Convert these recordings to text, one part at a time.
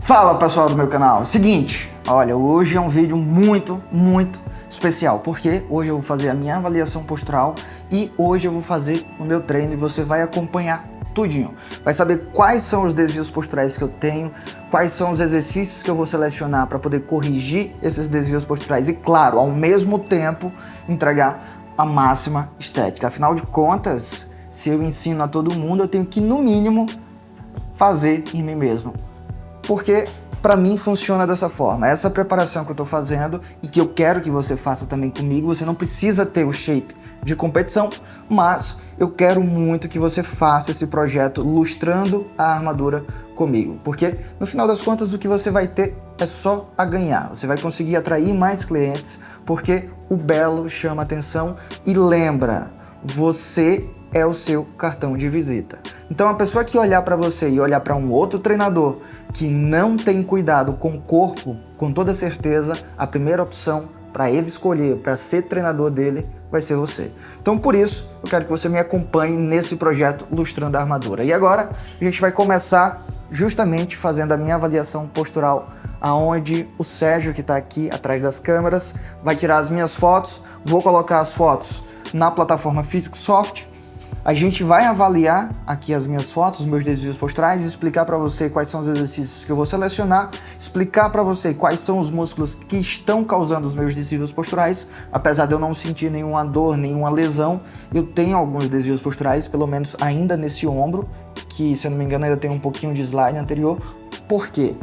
Fala pessoal do meu canal, seguinte, olha, hoje é um vídeo muito especial, porque hoje eu vou fazer a minha avaliação postural e hoje eu vou fazer o meu treino e você vai acompanhar tudinho. Vai saber quais são os desvios posturais que eu tenho, quais são os exercícios que eu vou selecionar para poder corrigir esses desvios posturais e, claro, ao mesmo tempo entregar a máxima estética. Afinal de contas, se eu ensino a todo mundo, eu tenho que, no mínimo, fazer em mim mesmo. Porque para mim funciona dessa forma. Essa preparação que eu estou fazendo e que eu quero que você faça também comigo, você não precisa ter o shape de competição, mas eu quero muito que você faça esse projeto lustrando a armadura comigo. Porque no final das contas o que você vai ter é só a ganhar. Você vai conseguir atrair mais clientes porque o belo chama atenção e lembra, você é o seu cartão de visita. Então a pessoa que olhar para você e olhar para um outro treinador que não tem cuidado com o corpo, com toda certeza, a primeira opção para ele escolher, para ser treinador dele, vai ser você. Então por isso, eu quero que você me acompanhe nesse projeto Lustrando a Armadura. E agora, a gente vai começar justamente fazendo a minha avaliação postural, aonde o Sérgio, que está aqui atrás das câmeras, vai tirar as minhas fotos, vou colocar as fotos na plataforma PhysicsSoft. A gente vai avaliar aqui as minhas fotos, os meus desvios posturais, explicar para você quais são os exercícios que eu vou selecionar, explicar para você quais são os músculos que estão causando os meus desvios posturais. Apesar de eu não sentir nenhuma dor, nenhuma lesão, eu tenho alguns desvios posturais, pelo menos ainda nesse ombro, que, se eu não me engano, ainda tem um pouquinho de slide anterior. Por quê?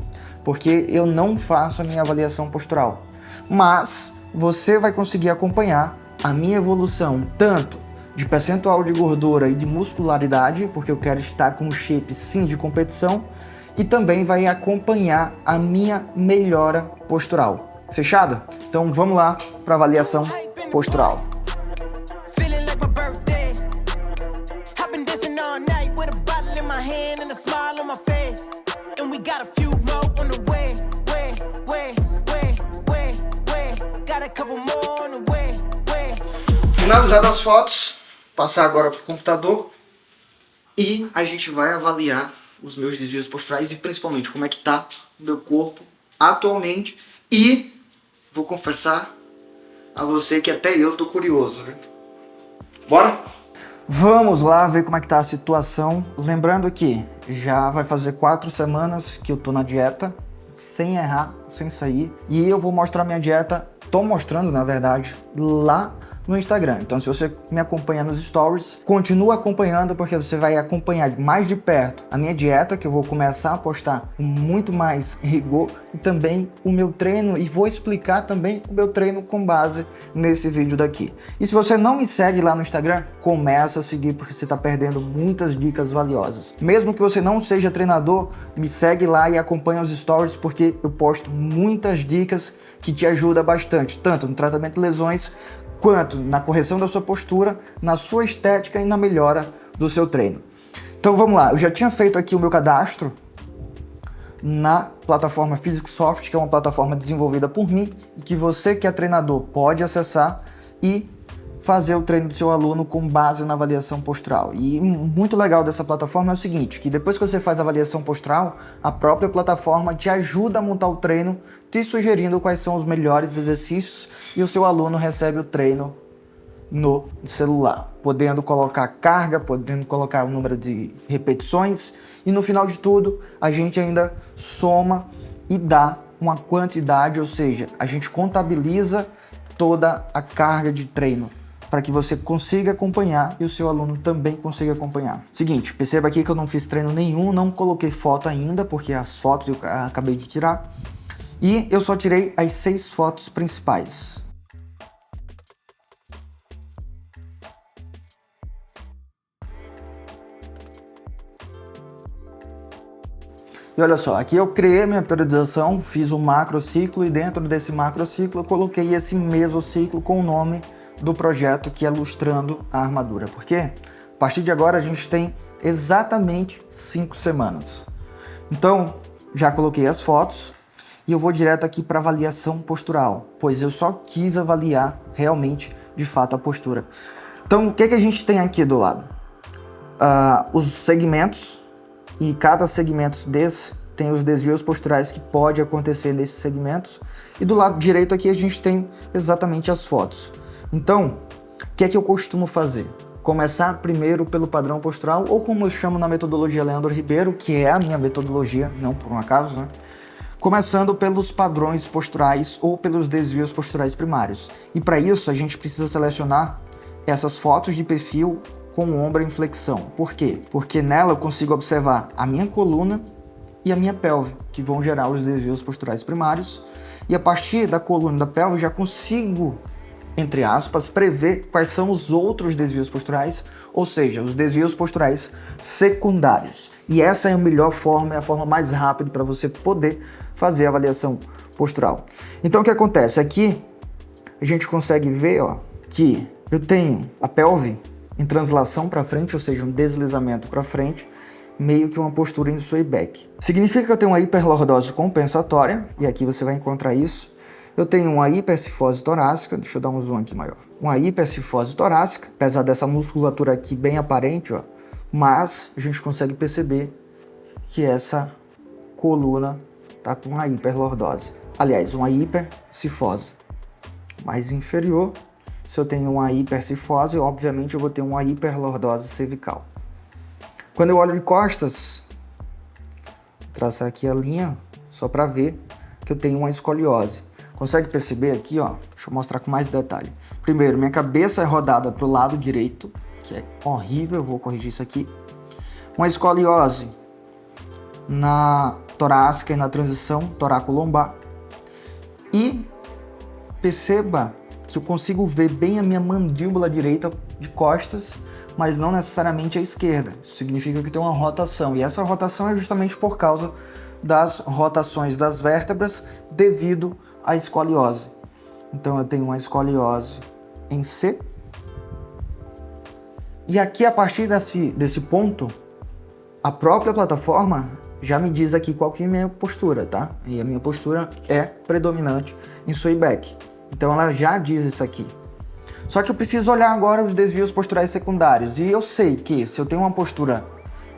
Porque eu não faço a minha avaliação postural. Mas você vai conseguir acompanhar a minha evolução, tanto de percentual de gordura e de muscularidade, porque eu quero estar com um shape sim de competição, e também vai acompanhar a minha melhora postural. Fechado? Então vamos lá para a avaliação postural. Finalizadas as fotos, passar agora para o computador e a gente vai avaliar os meus desvios posturais e principalmente como é que está o meu corpo atualmente. E vou confessar a você que até eu tô curioso, viu? Bora? Vamos lá ver como é que tá a situação. Lembrando que já vai fazer 4 semanas que eu tô na dieta, sem errar, sem sair. E eu vou mostrar minha dieta, tô mostrando na verdade, lá no Instagram. Então se você me acompanha nos stories, continua acompanhando, porque você vai acompanhar mais de perto a minha dieta, que eu vou começar a postar com muito mais rigor, e também o meu treino, e vou explicar também o meu treino com base nesse vídeo daqui. E se você não me segue lá no Instagram, começa a seguir, porque você está perdendo muitas dicas valiosas. Mesmo que você não seja treinador, me segue lá e acompanha os stories, porque eu posto muitas dicas que te ajudam bastante, tanto no tratamento de lesões, quanto na correção da sua postura, na sua estética e na melhora do seu treino. Então vamos lá, eu já tinha feito aqui o meu cadastro na plataforma PhysicsSoft, que é uma plataforma desenvolvida por mim e que você que é treinador pode acessar e fazer o treino do seu aluno com base na avaliação postural. E muito legal dessa plataforma é o seguinte, que depois que você faz a avaliação postural, a própria plataforma te ajuda a montar o treino, te sugerindo quais são os melhores exercícios, e o seu aluno recebe o treino no celular, podendo colocar carga, podendo colocar o número de repetições, e no final de tudo, a gente ainda soma e dá uma quantidade, ou seja, a gente contabiliza toda a carga de treino, para que você consiga acompanhar e o seu aluno também consiga acompanhar. Seguinte, perceba aqui que eu não fiz treino nenhum, não coloquei foto ainda, porque as fotos eu acabei de tirar. E eu só tirei as 6 fotos principais. E olha só, aqui eu criei minha periodização, fiz um macrociclo e dentro desse macrociclo eu coloquei esse mesociclo com o nome do projeto, que é Lustrando a Armadura. Porque a partir de agora a gente tem exatamente 5 semanas. Então, já coloquei as fotos e eu vou direto aqui para avaliação postural, pois eu só quis avaliar realmente, de fato, a postura. Então, o que a gente tem aqui do lado? Os segmentos, e cada segmento desse tem os desvios posturais que pode acontecer nesses segmentos. E do lado direito aqui a gente tem exatamente as fotos. Então, o que é que eu costumo fazer? Começar primeiro pelo padrão postural, ou como eu chamo na metodologia Leandro Ribeiro, que é a minha metodologia, não por um acaso, né? Começando pelos padrões posturais ou pelos desvios posturais primários. E para isso a gente precisa selecionar essas fotos de perfil com o ombro em flexão. Por quê? Porque nela eu consigo observar a minha coluna e a minha pelve, que vão gerar os desvios posturais primários. E a partir da coluna e da pelve já consigo, entre aspas, prever quais são os outros desvios posturais, ou seja, os desvios posturais secundários. E essa é a melhor forma, é a forma mais rápida para você poder fazer a avaliação postural. Então o que acontece? Aqui a gente consegue ver, ó, que eu tenho a pelve em translação para frente, ou seja, um deslizamento para frente, meio que uma postura em sway back. Significa que eu tenho uma hiperlordose compensatória, e aqui você vai encontrar isso. Eu tenho uma hipercifose torácica, deixa eu dar um zoom aqui maior. Uma hipercifose torácica, apesar dessa musculatura aqui bem aparente, ó, mas a gente consegue perceber que essa coluna tá com uma hiperlordose. Aliás, uma hipercifose. Mais inferior, se eu tenho uma hipercifose, obviamente eu vou ter uma hiperlordose cervical. Quando eu olho de costas, vou traçar aqui a linha só para ver que eu tenho uma escoliose. Consegue perceber aqui, ó? Deixa eu mostrar com mais detalhe. Primeiro, minha cabeça é rodada para o lado direito, que é horrível, eu vou corrigir isso aqui. Uma escoliose na torácica e na transição toraco-lombar. E perceba que eu consigo ver bem a minha mandíbula direita de costas, mas não necessariamente a esquerda. Isso significa que tem uma rotação, e essa rotação é justamente por causa das rotações das vértebras devido à escoliose. Então eu tenho uma escoliose em C, e aqui a partir desse ponto, a própria plataforma já me diz aqui qual que é a minha postura, tá? E a minha postura é predominante em sway back. Então ela já diz isso aqui. Só que eu preciso olhar agora os desvios posturais secundários. E eu sei que se eu tenho uma postura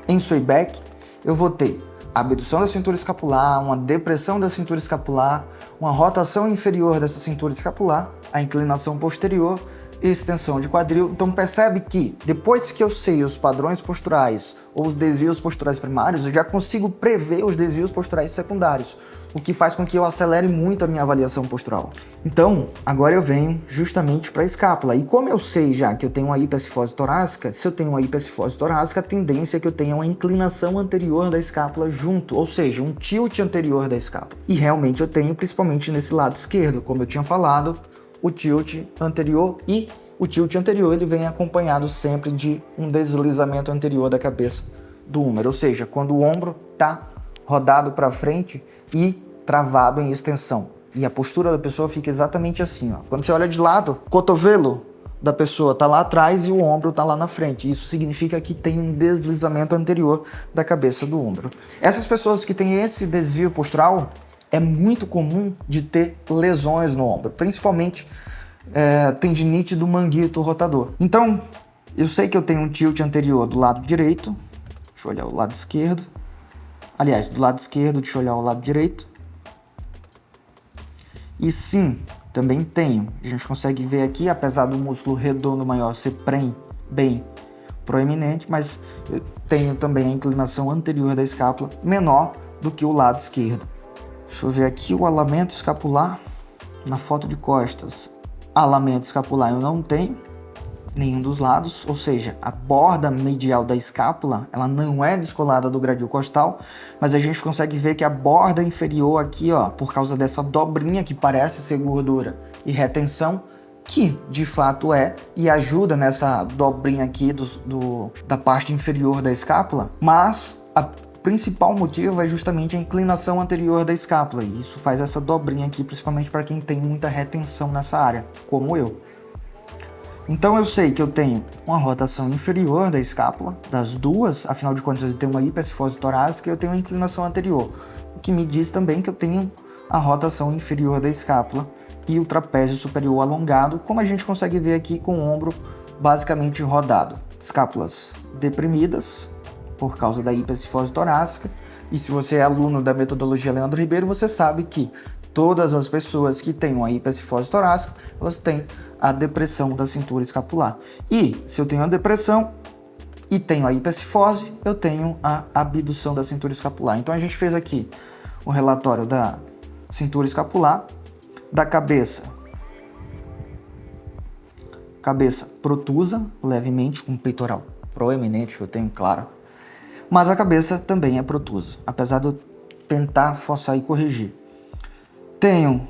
em sway back, eu vou ter a abdução da cintura escapular, uma depressão da cintura escapular, uma rotação inferior dessa cintura escapular, a inclinação posterior e extensão de quadril. Então percebe que depois que eu sei os padrões posturais ou os desvios posturais primários, eu já consigo prever os desvios posturais secundários, o que faz com que eu acelere muito a minha avaliação postural. Então, agora eu venho justamente para a escápula. E como eu sei já que eu tenho uma hipercifose torácica, se eu tenho uma hipercifose torácica, a tendência é que eu tenha uma inclinação anterior da escápula junto, ou seja, um tilt anterior da escápula. E realmente eu tenho, principalmente nesse lado esquerdo, como eu tinha falado, o tilt anterior, e o tilt anterior ele vem acompanhado sempre de um deslizamento anterior da cabeça do húmero, ou seja, quando o ombro está rodado para frente e travado em extensão. E a postura da pessoa fica exatamente assim, ó. Quando você olha de lado, o cotovelo da pessoa está lá atrás e o ombro está lá na frente. Isso significa que tem um deslizamento anterior da cabeça do ombro. Essas pessoas que têm esse desvio postural, é muito comum de ter lesões no ombro, principalmente tendinite do manguito rotador. Então, eu sei que eu tenho um tilt anterior do lado direito, deixa eu olhar o lado esquerdo. Aliás, do lado esquerdo, deixa eu olhar o lado direito. E sim, também tenho. A gente consegue ver aqui, apesar do músculo redondo maior ser bem proeminente, mas eu tenho também a inclinação anterior da escápula menor do que o lado esquerdo. Deixa eu ver aqui o alamento escapular na foto de costas. Alamento escapular eu não tenho, nenhum dos lados, ou seja, a borda medial da escápula, ela não é descolada do gradil costal, mas a gente consegue ver que a borda inferior aqui, ó, por causa dessa dobrinha que parece ser gordura e retenção, que de fato é, e ajuda nessa dobrinha aqui da parte inferior da escápula, mas a principal motivo é justamente a inclinação anterior da escápula, e isso faz essa dobrinha aqui, principalmente para quem tem muita retenção nessa área, como eu. Então eu sei que eu tenho uma rotação inferior da escápula, das duas, afinal de contas eu tenho uma hipercifose torácica e eu tenho uma inclinação anterior, o que me diz também que eu tenho a rotação inferior da escápula e o trapézio superior alongado, como a gente consegue ver aqui com o ombro basicamente rodado. Escápulas deprimidas, por causa da hipercifose torácica, E se você é aluno da metodologia Leandro Ribeiro, você sabe que todas as pessoas que têm uma hipercifose torácica, elas têm a depressão da cintura escapular. E se eu tenho a depressão e tenho a hipercifose, eu tenho a abdução da cintura escapular. Então a gente fez aqui o relatório da cintura escapular, da cabeça protusa, levemente, com peitoral proeminente, que eu tenho, claro. Mas a cabeça também é protusa, apesar de eu tentar forçar e corrigir. Tenho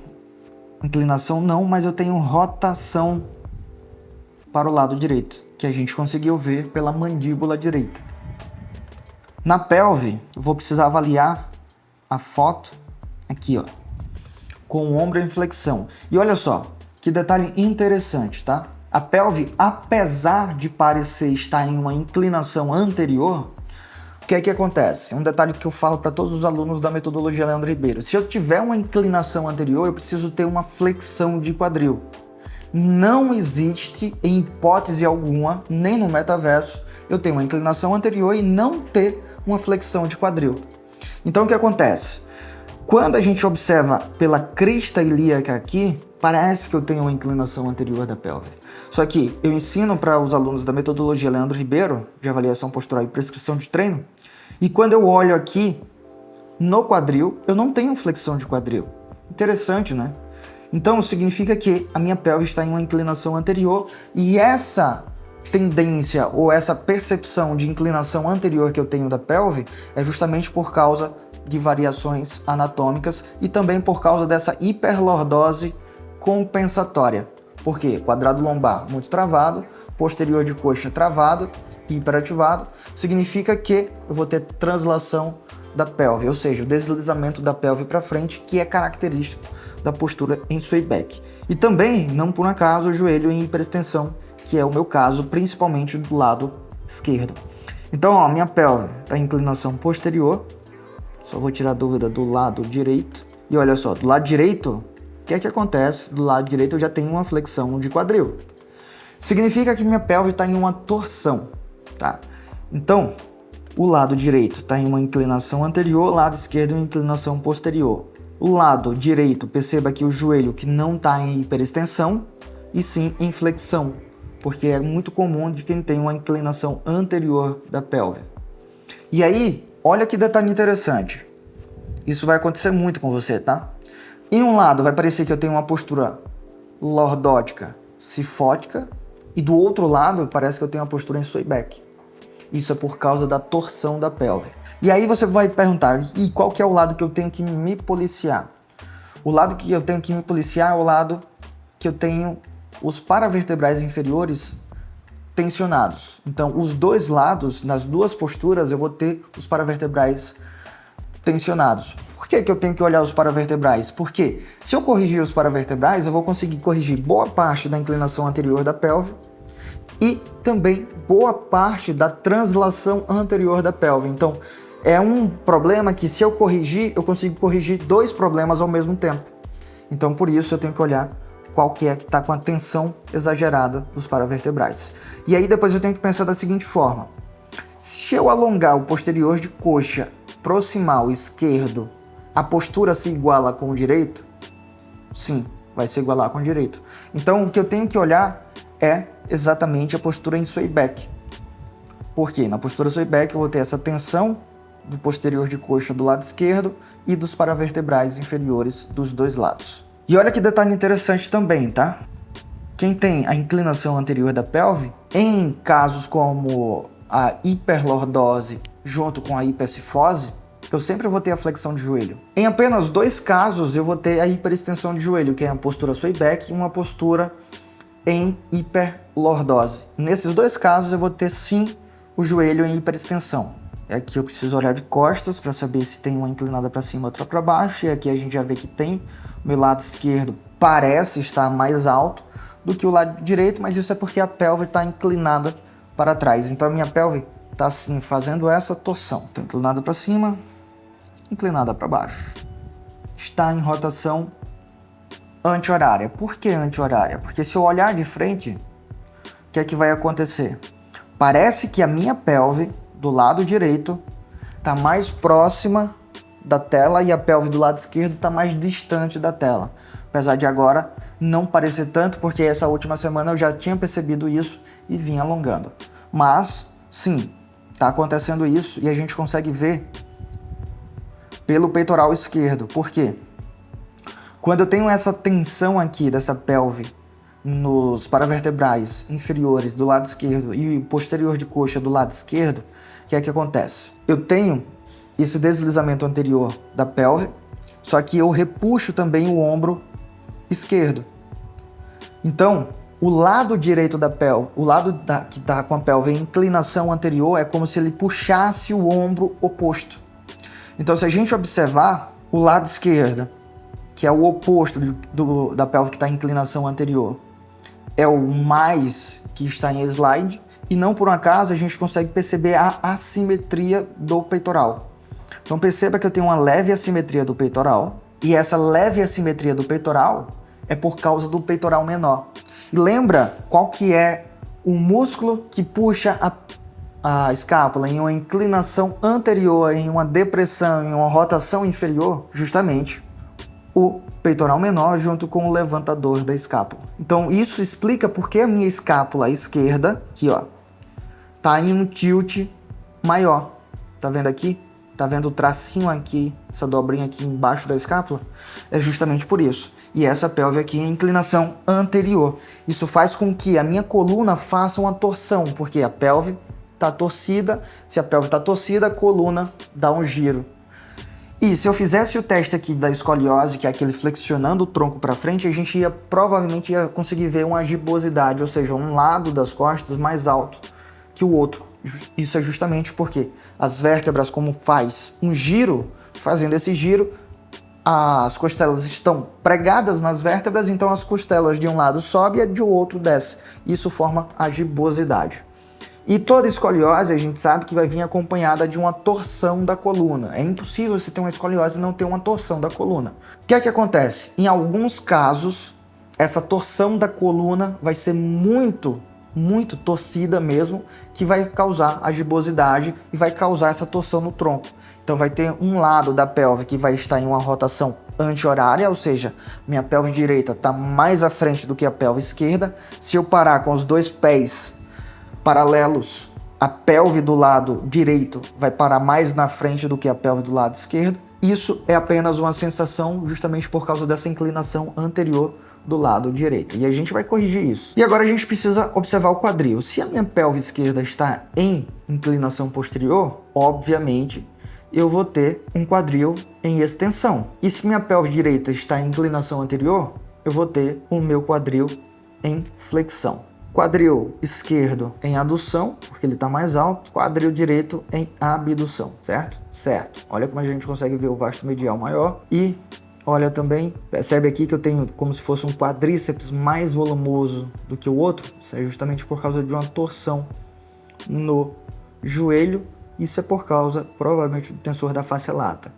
inclinação não, mas eu tenho rotação para o lado direito, que a gente conseguiu ver pela mandíbula direita. Na pelve, eu vou precisar avaliar a foto aqui, ó, com o ombro em flexão. E olha só, que detalhe interessante, tá? A pelve, apesar de parecer estar em uma inclinação anterior, o que é que acontece? Um detalhe que eu falo para todos os alunos da metodologia Leandro Ribeiro. Se eu tiver uma inclinação anterior, eu preciso ter uma flexão de quadril. Não existe, em hipótese alguma, nem no metaverso, eu ter uma inclinação anterior e não ter uma flexão de quadril. Então o que acontece? Quando a gente observa pela crista ilíaca aqui, parece que eu tenho uma inclinação anterior da pelve. Só que eu ensino para os alunos da metodologia Leandro Ribeiro, de avaliação postural e prescrição de treino, e quando eu olho aqui no quadril, eu não tenho flexão de quadril. Interessante, né? Então significa que a minha pelve está em uma inclinação anterior e essa tendência ou essa percepção de inclinação anterior que eu tenho da pelve é justamente por causa de variações anatômicas e também por causa dessa hiperlordose compensatória. Por quê? Quadrado lombar muito travado, posterior de coxa travado, hiperativado, significa que eu vou ter translação da pelve, ou seja, o deslizamento da pelve para frente, que é característico da postura em sway back. E também, não por acaso, o joelho em hiperextensão, que é o meu caso, principalmente do lado esquerdo. Então, ó, minha pelve está em inclinação posterior, só vou tirar a dúvida do lado direito. E olha só, do lado direito, o que é que acontece? Do lado direito eu já tenho uma flexão de quadril. Significa que minha pelve está em uma torção, tá? Então, o lado direito está em uma inclinação anterior, o lado esquerdo em uma inclinação posterior. O lado direito, perceba que o joelho que não está em hiperextensão, e sim em flexão, porque é muito comum de quem tem uma inclinação anterior da pelve. E aí, olha que detalhe interessante. Isso vai acontecer muito com você, tá? Em um lado vai parecer que eu tenho uma postura lordótica, cifótica, e do outro lado parece que eu tenho uma postura em sway back. Isso é por causa da torção da pelve. E aí você vai perguntar, e qual que é o lado que eu tenho que me policiar? O lado que eu tenho que me policiar é o lado que eu tenho os paravertebrais inferiores tensionados. Então, os dois lados, nas duas posturas, eu vou ter os paravertebrais tensionados. Por que eu tenho que olhar os paravertebrais? Porque se eu corrigir os paravertebrais, eu vou conseguir corrigir boa parte da inclinação anterior da pelve e também boa parte da translação anterior da pelve. Então, é um problema que se eu corrigir, eu consigo corrigir dois problemas ao mesmo tempo. Então, por isso, eu tenho que olhar qual que é que está com a tensão exagerada dos paravertebrais. E aí depois eu tenho que pensar da seguinte forma. Se eu alongar o posterior de coxa proximal esquerdo, a postura se iguala com o direito? Sim, vai se igualar com o direito. Então o que eu tenho que olhar é exatamente a postura em sway back. Por quê? Na postura sway back eu vou ter essa tensão do posterior de coxa do lado esquerdo e dos paravertebrais inferiores dos dois lados. E olha que detalhe interessante também, tá? Quem tem a inclinação anterior da pelve, em casos como a hiperlordose junto com a hipercifose, eu sempre vou ter a flexão de joelho. Em apenas dois casos eu vou ter a hiperextensão de joelho, que é a postura sway back e uma postura em hiperlordose. Nesses dois casos eu vou ter sim o joelho em hiperextensão. Aqui eu preciso olhar de costas para saber se tem uma inclinada para cima ou outra para baixo. E aqui a gente já vê que tem. O meu lado esquerdo parece estar mais alto do que o lado direito, mas isso é porque a pelve está inclinada para trás. Então a minha pelve está assim, fazendo essa torção. Então inclinada para cima, inclinada para baixo. Está em rotação anti-horária. Por que anti-horária? Porque se eu olhar de frente, o que é que vai acontecer? Parece que a minha pelve do lado direito está mais próxima da tela e a pelve do lado esquerdo está mais distante da tela. Apesar de agora não parecer tanto, porque essa última semana eu já tinha percebido isso e vim alongando. Mas, sim, está acontecendo isso e a gente consegue ver pelo peitoral esquerdo. Por quê? Quando eu tenho essa tensão aqui dessa pelve nos paravertebrais inferiores do lado esquerdo e posterior de coxa do lado esquerdo, o que é que acontece? Eu tenho esse deslizamento anterior da pelve, só que eu repuxo também o ombro esquerdo. Então, o lado direito da pelve, o lado que está com a pelve em inclinação anterior, é como se ele puxasse o ombro oposto. Então, se a gente observar o lado esquerdo, que é o oposto da pelve que está em inclinação anterior, é o mais que está em slide, e não por um acaso a gente consegue perceber a assimetria do peitoral. Então perceba que eu tenho uma leve assimetria do peitoral, e essa leve assimetria do peitoral é por causa do peitoral menor. E lembra qual que é o músculo que puxa a escápula em uma inclinação anterior, em uma depressão, em uma rotação inferior? Justamente o peitoral menor junto com o levantador da escápula. Então isso explica por que a minha escápula esquerda, aqui ó, tá em um tilt maior. Tá vendo aqui? Tá vendo o tracinho aqui, essa dobrinha aqui embaixo da escápula? É justamente por isso. E essa pelve aqui em inclinação anterior. Isso faz com que a minha coluna faça uma torção, porque a pelve tá torcida. Se a pelve tá torcida, a coluna dá um giro. E se eu fizesse o teste aqui da escoliose, que é aquele flexionando o tronco para frente, a gente provavelmente ia conseguir ver uma gibosidade, ou seja, um lado das costas mais alto que o outro. Isso é justamente porque as vértebras, como faz um giro, fazendo esse giro, as costelas estão pregadas nas vértebras, então as costelas de um lado sobem e de outro desce. Isso forma a gibosidade. E toda escoliose a gente sabe que vai vir acompanhada de uma torção da coluna. É impossível você ter uma escoliose e não ter uma torção da coluna. O que é que acontece? Em alguns casos, essa torção da coluna vai ser muito torcida mesmo, que vai causar a gibosidade e vai causar essa torção no tronco. Então vai ter um lado da pelve que vai estar em uma rotação anti-horária, ou seja, minha pelve direita está mais à frente do que a pelve esquerda. Se eu parar com os dois pés paralelos, a pelve do lado direito vai parar mais na frente do que a pelve do lado esquerdo. Isso é apenas uma sensação justamente por causa dessa inclinação anterior do lado direito. E a gente vai corrigir isso. E agora a gente precisa observar o quadril. Se a minha pelve esquerda está em inclinação posterior, obviamente eu vou ter um quadril em extensão. E se minha pelve direita está em inclinação anterior, eu vou ter o meu quadril em flexão. Quadril esquerdo em adução, porque ele está mais alto. Quadril direito em abdução, certo? Certo. Olha como a gente consegue ver o vasto medial maior. E olha também, percebe aqui que eu tenho como se fosse um quadríceps mais volumoso do que o outro. Isso é justamente por causa de uma torção no joelho. Isso é por causa, provavelmente, do tensor da face lata.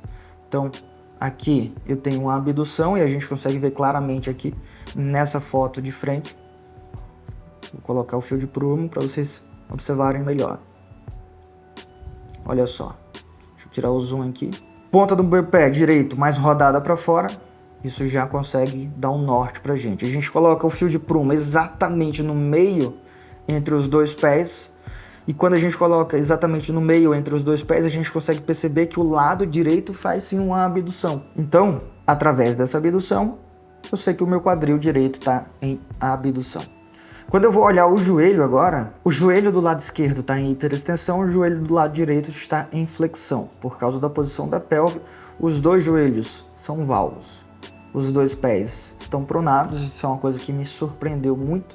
Então, aqui eu tenho uma abdução e a gente consegue ver claramente aqui nessa foto de frente. Vou colocar o fio de prumo para vocês observarem melhor. Olha só. Deixa eu tirar o zoom aqui. Ponta do meu pé direito mais rodada para fora. Isso já consegue dar um norte pra gente. A gente coloca o fio de prumo exatamente no meio entre os dois pés. E quando a gente coloca exatamente no meio entre os dois pés, a gente consegue perceber que o lado direito faz sim uma abdução. Então, através dessa abdução, eu sei que o meu quadril direito está em abdução. Quando eu vou olhar o joelho agora, o joelho do lado esquerdo está em hiperextensão, o joelho do lado direito está em flexão. Por causa da posição da pelve, os dois joelhos são valvos. Os dois pés estão pronados, isso é uma coisa que me surpreendeu muito,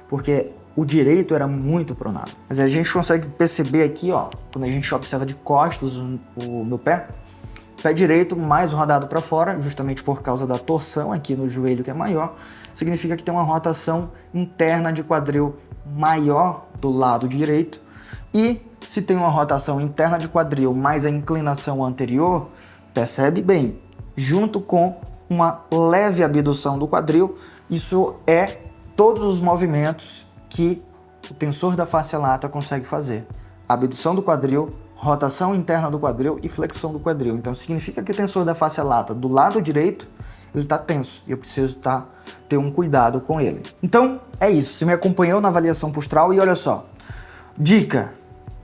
porque o direito era muito pronado. Mas a gente consegue perceber aqui, ó, quando a gente observa de costas o meu pé direito mais rodado para fora, justamente por causa da torção aqui no joelho que é maior, significa que tem uma rotação interna de quadril maior do lado direito. E se tem uma rotação interna de quadril mais a inclinação anterior, percebe bem, junto com uma leve abdução do quadril, isso é todos os movimentos que o tensor da face lata consegue fazer. Abdução do quadril, rotação interna do quadril e flexão do quadril. Então significa que o tensor da face lata do lado direito, ele está tenso e eu preciso ter um cuidado com ele. Então é isso, você me acompanhou na avaliação postural e olha só, dica,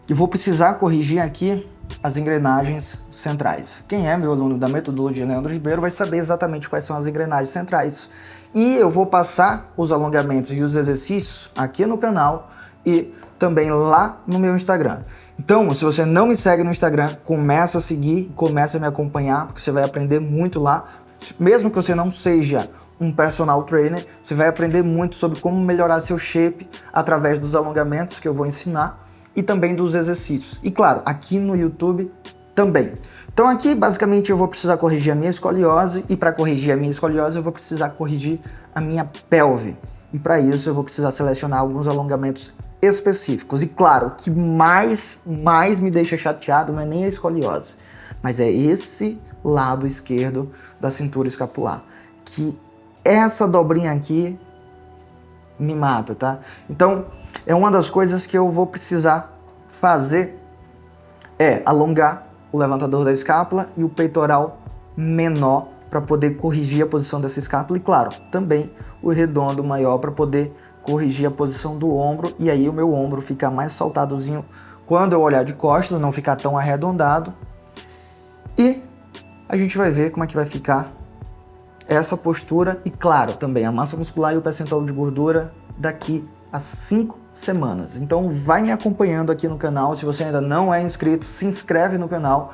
eu vou precisar corrigir aqui as engrenagens centrais. Quem é meu aluno da metodologia Leandro Ribeiro vai saber exatamente quais são as engrenagens centrais. E eu vou passar os alongamentos e os exercícios aqui no canal e também lá no meu Instagram. Então, se você não me segue no Instagram, começa a seguir, começa a me acompanhar, porque você vai aprender muito lá. Mesmo que você não seja um personal trainer, você vai aprender muito sobre como melhorar seu shape através dos alongamentos que eu vou ensinar e também dos exercícios. E claro, aqui no YouTube também. Então aqui basicamente eu vou precisar corrigir a minha escoliose e para corrigir a minha escoliose eu vou precisar corrigir a minha pelve. E para isso eu vou precisar selecionar alguns alongamentos específicos. E claro, o que mais me deixa chateado não é nem a escoliose, mas é esse lado esquerdo da cintura escapular, que essa dobrinha aqui me mata, tá? Então, é uma das coisas que eu vou precisar fazer é alongar o levantador da escápula e o peitoral menor para poder corrigir a posição dessa escápula e, claro, também o redondo maior para poder corrigir a posição do ombro e aí o meu ombro ficar mais saltadozinho quando eu olhar de costas, não ficar tão arredondado. E a gente vai ver como é que vai ficar essa postura e, claro, também a massa muscular e o percentual de gordura daqui a 5 semanas. Então vai me acompanhando aqui no canal. Se você ainda não é inscrito, se inscreve no canal.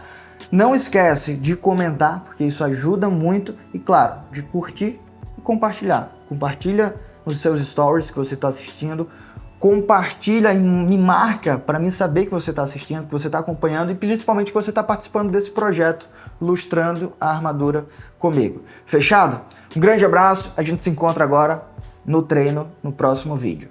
Não esquece de comentar, porque isso ajuda muito. E, claro, de curtir e compartilhar. Compartilha nos seus stories que você está assistindo. Compartilha e me marca para mim saber que você está assistindo, que você está acompanhando e principalmente que você está participando desse projeto Lustrando a Armadura comigo. Fechado? Um grande abraço, a gente se encontra agora no treino no próximo vídeo.